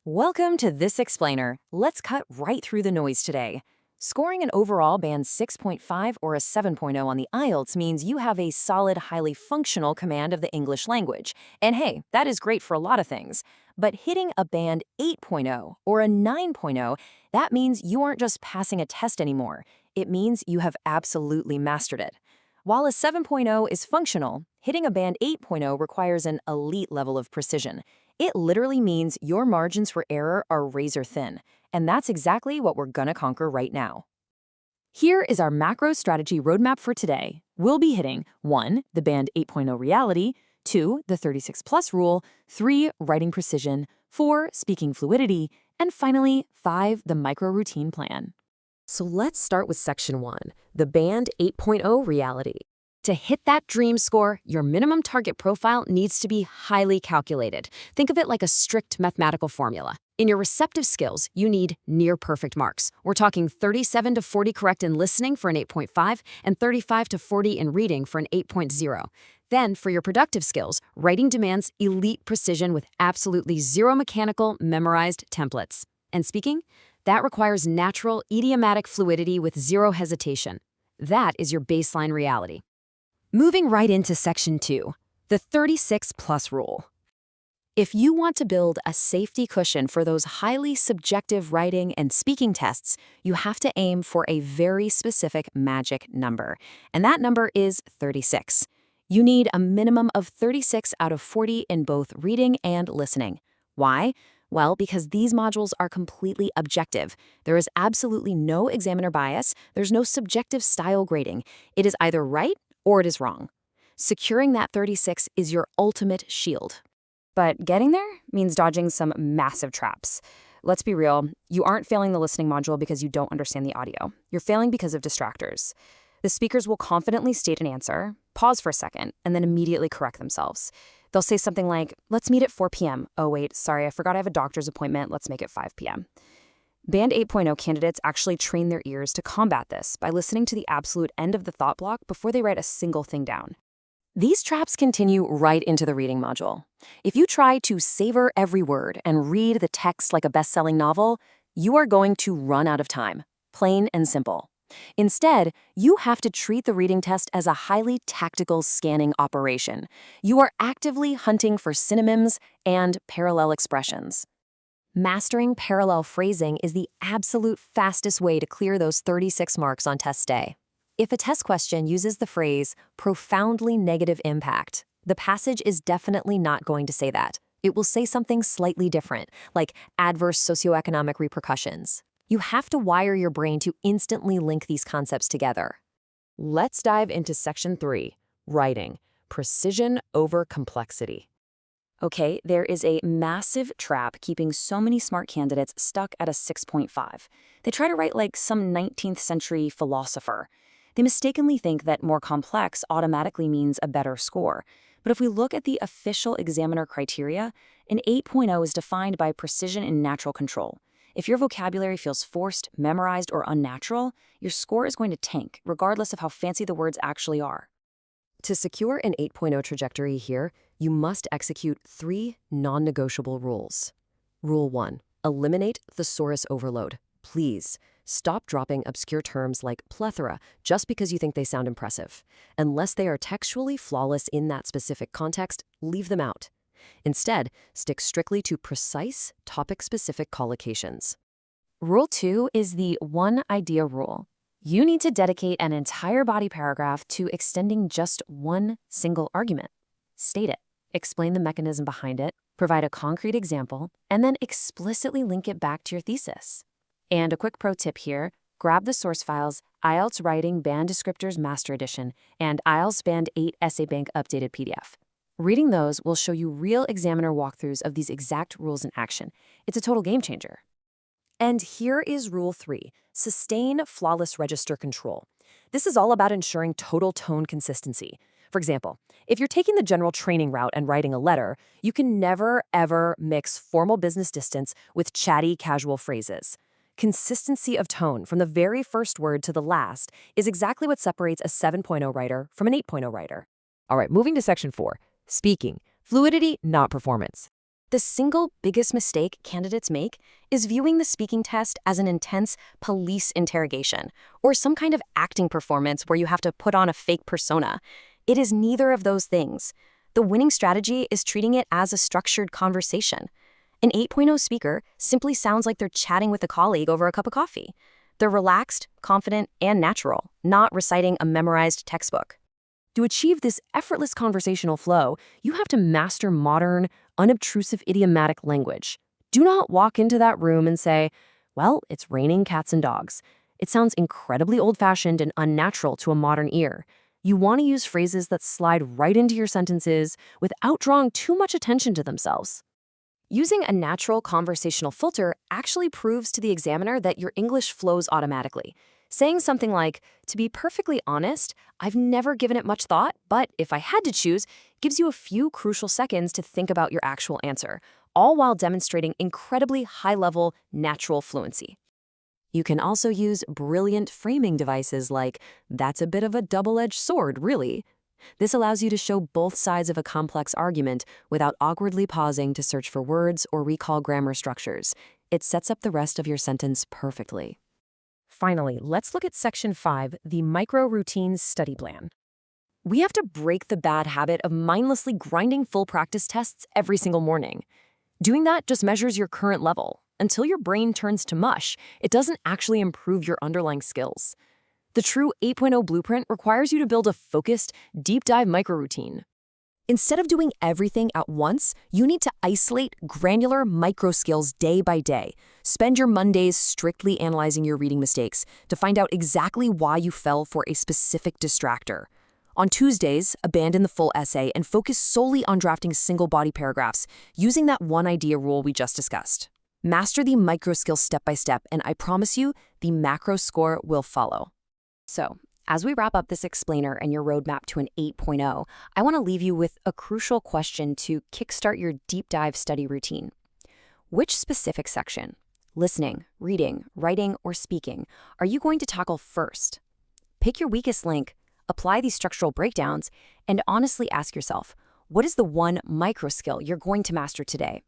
Welcome to This Explainer. Let's cut right through the noise today. Scoring an overall band 6.5 or a 7.0 on the IELTS means you have a solid, highly functional command of the English language. And hey, that is great for a lot of things. But hitting a band 8.0 or a 9.0, that means you aren't just passing a test anymore. It means you have absolutely mastered it. While a 7.0 is functional, hitting a band 8.0 requires an elite level of precision. It literally means your margins for error are razor thin, and that's exactly what we're gonna conquer right now. Here is our macro strategy roadmap for today. We'll be hitting 1. The band 8.0 reality, 2. The 36 plus rule, 3. Writing precision, 4. Speaking fluidity, and finally 5. The micro routine plan. So let's start with section 1, the band 8.0 reality. To hit that dream score, your minimum target profile needs to be highly calculated. Think of it like a strict mathematical formula. In your receptive skills, you need near-perfect marks. We're talking 37 to 40 correct in listening for an 8.5 and 35 to 40 in reading for an 8.0. Then, for your productive skills, writing demands elite precision with absolutely zero mechanical, memorized templates. And speaking? That requires natural, idiomatic fluidity with zero hesitation. That is your baseline reality. Moving right into section 2, the 36 plus rule. If you want to build a safety cushion for those highly subjective writing and speaking tests, you have to aim for a very specific magic number, and that number is 36. You need a minimum of 36 out of 40 in both reading and listening. Why? Well, because these modules are completely objective. There is absolutely no examiner bias. There's no subjective style grading. It is either right or it is wrong. Securing that 36 is your ultimate shield. But getting there means dodging some massive traps. Let's be real, you aren't failing the listening module because you don't understand the audio. You're failing because of distractors. The speakers will confidently state an answer, pause for a second, and then immediately correct themselves. They'll say something like, let's meet at 4 p.m. Oh wait, sorry, I forgot I have a doctor's appointment. Let's make it 5 p.m. Band 8.0 candidates actually train their ears to combat this by listening to the absolute end of the thought block before they write a single thing down. These traps continue right into the reading module. If you try to savor every word and read the text like a best-selling novel, you are going to run out of time, plain and simple. Instead, you have to treat the reading test as a highly tactical scanning operation. You are actively hunting for synonyms and parallel expressions. Mastering parallel phrasing is the absolute fastest way to clear those 36 marks on test day. If a test question uses the phrase profoundly negative impact, the passage is definitely not going to say that. It will say something slightly different, like adverse socioeconomic repercussions. You have to wire your brain to instantly link these concepts together. Let's dive into section 3, writing, precision over complexity. Okay, there is a massive trap keeping so many smart candidates stuck at a 6.5. They try to write like some 19th century philosopher. They mistakenly think that more complex automatically means a better score. But if we look at the official examiner criteria, an 8.0 is defined by precision and natural control. If your vocabulary feels forced, memorized, or unnatural, your score is going to tank, regardless of how fancy the words actually are. To secure an 8.0 trajectory here, you must execute 3 non-negotiable rules. Rule 1. Eliminate thesaurus overload. Please, stop dropping obscure terms like plethora just because you think they sound impressive. Unless they are textually flawless in that specific context, leave them out. Instead, stick strictly to precise, topic-specific collocations. Rule 2 is the one idea rule. You need to dedicate an entire body paragraph to extending just one single argument. State it, explain the mechanism behind it, provide a concrete example, and then explicitly link it back to your thesis. And a quick pro tip here, grab the source files, IELTS Writing Band Descriptors Master Edition, and IELTS Band 8 Essay Bank Updated PDF. Reading those will show you real examiner walkthroughs of these exact rules in action. It's a total game changer. And here is Rule 3, sustain flawless register control. This is all about ensuring total tone consistency. For example, if you're taking the general training route and writing a letter, you can never, ever mix formal business distance with chatty, casual phrases. Consistency of tone from the very first word to the last is exactly what separates a 7.0 writer from an 8.0 writer. All right, moving to section 4, speaking, fluidity, not performance. The single biggest mistake candidates make is viewing the speaking test as an intense police interrogation or some kind of acting performance where you have to put on a fake persona. It is neither of those things. The winning strategy is treating it as a structured conversation. An 8.0 speaker simply sounds like they're chatting with a colleague over a cup of coffee. They're relaxed, confident, and natural, not reciting a memorized textbook. To achieve this effortless conversational flow, you have to master modern, unobtrusive idiomatic language. Do not walk into that room and say, well, it's raining cats and dogs. It sounds incredibly old-fashioned and unnatural to a modern ear. You want to use phrases that slide right into your sentences without drawing too much attention to themselves. Using a natural conversational filter actually proves to the examiner that your English flows automatically. Saying something like, to be perfectly honest, I've never given it much thought, but if I had to choose, gives you a few crucial seconds to think about your actual answer, all while demonstrating incredibly high-level, natural fluency. You can also use brilliant framing devices like, that's a bit of a double-edged sword, really. This allows you to show both sides of a complex argument without awkwardly pausing to search for words or recall grammar structures. It sets up the rest of your sentence perfectly. Finally, let's look at Section 5, the micro-routines study plan. We have to break the bad habit of mindlessly grinding full practice tests every single morning. Doing that just measures your current level. Until your brain turns to mush, it doesn't actually improve your underlying skills. The true 8.0 blueprint requires you to build a focused, deep-dive micro-routine. Instead of doing everything at once, you need to isolate granular micro-skills day by day. Spend your Mondays strictly analyzing your reading mistakes to find out exactly why you fell for a specific distractor. On Tuesdays, abandon the full essay and focus solely on drafting single-body paragraphs, using that one-idea rule we just discussed. Master the micro-skills step by step, and I promise you, the macro score will follow. So, as we wrap up this explainer and your roadmap to an 8.0, I want to leave you with a crucial question to kickstart your deep dive study routine. Which specific section, listening, reading, writing, or speaking, are you going to tackle first? Pick your weakest link, apply these structural breakdowns, and honestly ask yourself, what is the one micro skill you're going to master today?